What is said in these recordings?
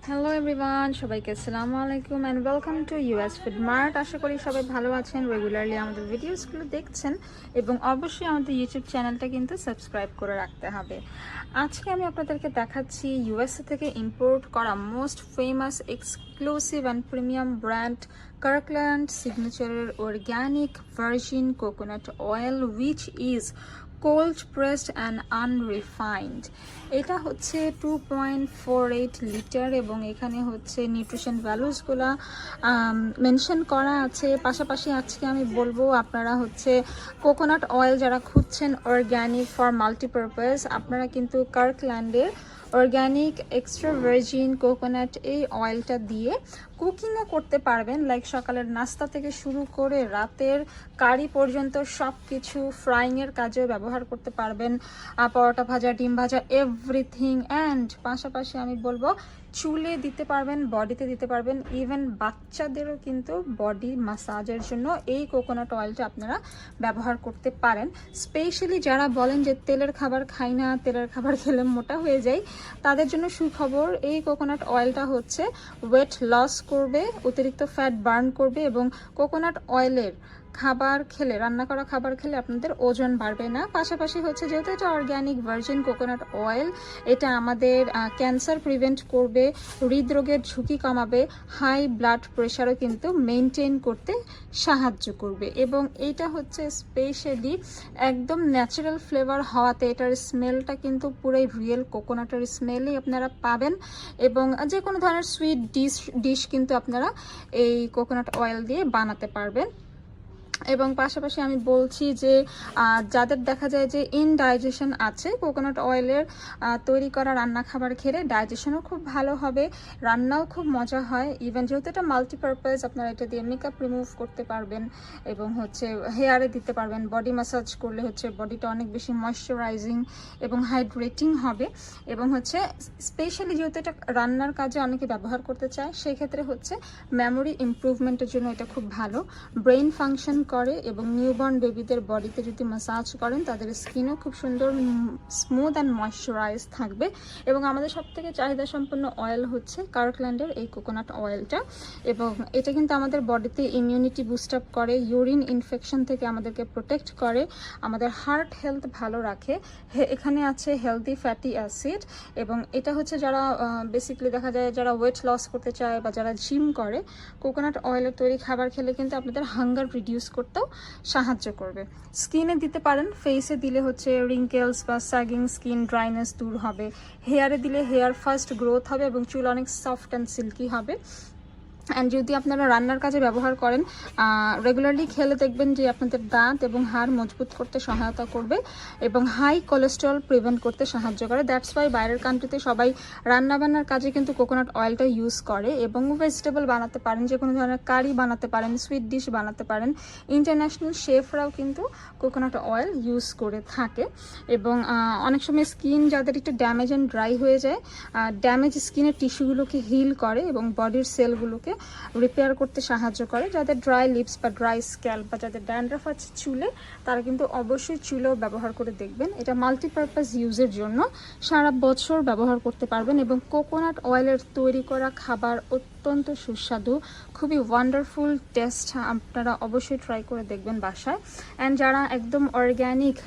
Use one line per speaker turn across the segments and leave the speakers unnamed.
Hello everyone, সবাইকে আসসালামু আলাইকুম and welcome to US food mart. আশা করি সবাই ভালো আছেন, রেগুলারলি আমাদের ভিডিওসগুলো দেখছেন এবং অবশ্যই আমাদের ইউটিউব চ্যানেলটা কিন্তু সাবস্ক্রাইব করে রাখতে হবে। আজকে আমি আপনাদেরকে দেখাচ্ছি ইউএসএ থেকে ইম্পোর্ট করা most famous exclusive and premium brand Kirkland সিগনেচারের organic virgin coconut oil which is cold pressed and unrefined. এটা হচ্ছে 2.48 লিটার এবং এখানে হচ্ছে নিউট্রিশন ভ্যালুসগুলো মেনশন করা আছে। পাশাপাশি আজকে আমি বলবো আপনারা হচ্ছে কোকোনাট অয়েল যারা খুঁজছেন অর্গ্যানিক ফর মাল্টিপারপাস, আপনারা কিন্তু কার্কল্যান্ডের অর্গ্যানিক এক্সট্রা ভার্জিন কোকোনাট এই অয়েলটা দিয়ে কুকিংও করতে পারবেন। লাইক সকালের নাস্তা থেকে শুরু করে রাতের কারি পর্যন্ত সব কিছু ফ্রাইংয়ের কাজেও ব্যবহার করতে পারবেন, পরোটা ভাজা, ডিম ভাজা, এভরিথিং। অ্যান্ড পাশাপাশি আমি বলবো চুলে দিতে পারবেন, বডিতে দিতে পারবেন, ইভেন বাচ্চাদেরও কিন্তু বডি মাসাজের জন্য এই কোকোনাট অয়েলটা আপনারা ব্যবহার করতে পারেন। স্পেশালি যারা বলেন যে তেলের খাবার খাই না, তেলের খাবার খেলে মোটা হয়ে যায়, তাদের জন্য সুখবর। এই কোকোনাট অয়েলটা হচ্ছে ওয়েট লস করবে, অতিরিক্ত ফ্যাট বার্ন করবে এবং কোকোনাট অয়েলের খাবার খেলে, রান্না করা খাবার খেলে আপনাদের ওজন বাড়বে না। পাশাপাশি হচ্ছে যেহেতু এটা অর্গ্যানিক ভার্জিন কোকোনাট অয়েল, এটা আমাদের ক্যান্সার প্রিভেন্ট করবে, হৃদরোগের ঝুঁকি কমাবে, হাই ব্লাড প্রেশারও কিন্তু মেনটেন করতে সাহায্য করবে। এবং এটা হচ্ছে স্পেশালি একদম ন্যাচারাল ফ্লেভার হওয়াতে এটার স্মেলটা কিন্তু পুরোই রিয়েল কোকোনাটের স্মেলই আপনারা পাবেন। এবং যে কোনো ধরনের সুইট ডিশ কিন্তু আপনারা এই কোকোনাট অয়েল দিয়ে বানাতে পারবেন। এবং পাশাপাশি আমি বলছি যে যাদের দেখা যায় যে ইনডাইজেশন আছে, কোকোনাট অয়েলের তৈরি করা রান্না খাবার খেলে ডাইজেশনও খুব ভালো হবে, রান্নাও খুব মজা হয়। ইভেন যেহেতু এটা মাল্টিপারপাস, আপনারা এটা দিয়ে মেকআপ রিমুভ করতে পারবেন এবং হচ্ছে হেয়ারে দিতে পারবেন, বডি ম্যাসাজ করলে হচ্ছে বডিটা অনেক বেশি ময়শ্চারাইজিং এবং হাইড্রেটিং হবে। এবং হচ্ছে স্পেশালি যেহেতু এটা রান্নার কাজে অনেকে ব্যবহার করতে চায়, সেক্ষেত্রে হচ্ছে মেমোরি ইমপ্রুভমেন্টের জন্য এটা খুব ভালো, ব্রেইন ফাংশন করে এবং নিউবর্ন বেবিদের বডিতে যদি ম্যাসাজ করেন তাদের স্কিনও খুব সুন্দর স্মুথ অ্যান্ড ময়শ্চারাইজ থাকবে। এবং আমাদের সবথেকে চাহিদা সম্পন্ন অয়েল হচ্ছে কার্কল্যান্ডের এই কোকোনাট অয়েলটা। এবং এটা কিন্তু আমাদের বডিতে ইমিউনিটি বুস্ট আপ করে, ইউরিন ইনফেকশন থেকে আমাদেরকে প্রোটেক্ট করে, আমাদের হার্ট হেলথ ভালো রাখে। এখানে আছে হেলদি ফ্যাটি অ্যাসিড। এবং এটা হচ্ছে যারা বেসিক্যালি দেখা যায় যারা ওয়েট লস করতে চায় বা যারা জিম করে, কোকোনাট অয়েলের তৈরি খাবার খেলে কিন্তু আপনাদের হাঙ্গার রিডিউস করতেও সাহায্য করবে। স্কিনে দিতে পারেন, ফেসে দিলে হচ্ছে রিঙ্কেলস বা স্যাগিং স্কিন ড্রাইনেস দূর হবে, হেয়ারে দিলে হেয়ার ফাস্ট গ্রোথ হবে এবং চুল অনেক সফট অ্যান্ড সিল্কি হবে। অ্যান্ড যদি আপনারা রান্নার কাজে ব্যবহার করেন, রেগুলারলি খেলে দেখবেন যে আপনাদের দাঁত এবং হাড় মজবুত করতে সহায়তা করবে এবং হাই কোলেস্টেরল প্রিভেন্ট করতে সাহায্য করে। দ্যাটস ওয়াই বাইরের কান্ট্রিতে সবাই রান্নাবান্নার কাজে কিন্তু কোকোনাট অয়েলটা ইউজ করে। এবং ভেজিটেবল বানাতে পারেন, যে কোনো ধরনের কারি বানাতে পারেন, সুইট ডিশ বানাতে পারেন, ইন্টারন্যাশনাল শেফরাও কিন্তু কোকোনাট অয়েল ইউজ করে থাকে। এবং অনেক সময় স্কিন যাদের একটু ড্যামেজ অ্যান্ড ড্রাই হয়ে যায়, ড্যামেজ স্কিনের টিস্যুগুলোকে হিল করে এবং বডির সেলগুলোকে রিপেয়ার করতে সাহায্য করে। যাদের ড্রাই লিপস বা ড্রাই স্ক্যাল্প বা যাদের ড্যান্ড্রাফ আছে চুলে, তারা কিন্তু অবশ্যই চুলেও ব্যবহার করে দেখবেন। এটা মাল্টিপারপাস ইউজের জন্য সারা বছর ব্যবহার করতে পারবেন। এবং কোকোনাট অয়েলের তৈরি করা খাবার অত্যন্ত সুস্বাদু, খুবই ওয়ান্ডারফুল টেস্ট। আপনারা অবশ্যই ট্রাই করে দেখবেন বাসায়। অ্যান্ড যারা একদম organic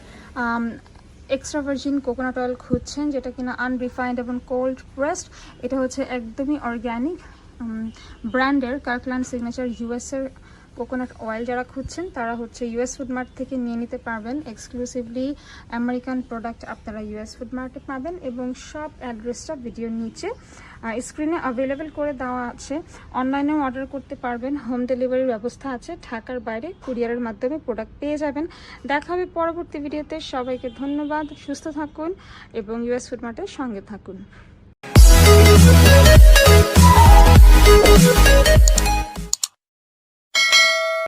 extra virgin coconut oil খুঁজছেন, যেটা কিনা আনরিফাইন্ড এবং কোল্ড প্রেসড, এটা হচ্ছে একদমই অর্গ্যানিক ব্র্যান্ডের কার্কল্যান্ড সিগনেচার ইউএসের কোকোনাট অয়েল যারা খুঁজছেন, তারা হচ্ছে ইউএস ফুড মার্ট থেকে নিয়ে নিতে পারবেন। এক্সক্লুসিভলি আমেরিকান প্রোডাক্ট আপনারা ইউএস ফুড মার্টে পাবেন। এবং সব অ্যাড্রেসটা ভিডিওর নিচে স্ক্রিনে অ্যাভেলেবেল করে দেওয়া আছে। অনলাইনেও অর্ডার করতে পারবেন, হোম ডেলিভারির ব্যবস্থা আছে, ঢাকার বাইরে কুরিয়ারের মাধ্যমে প্রোডাক্ট পেয়ে যাবেন। দেখা হবে পরবর্তী ভিডিওতে। সবাইকে ধন্যবাদ, সুস্থ থাকুন এবং ইউএস ফুড মার্টের সঙ্গে থাকুন।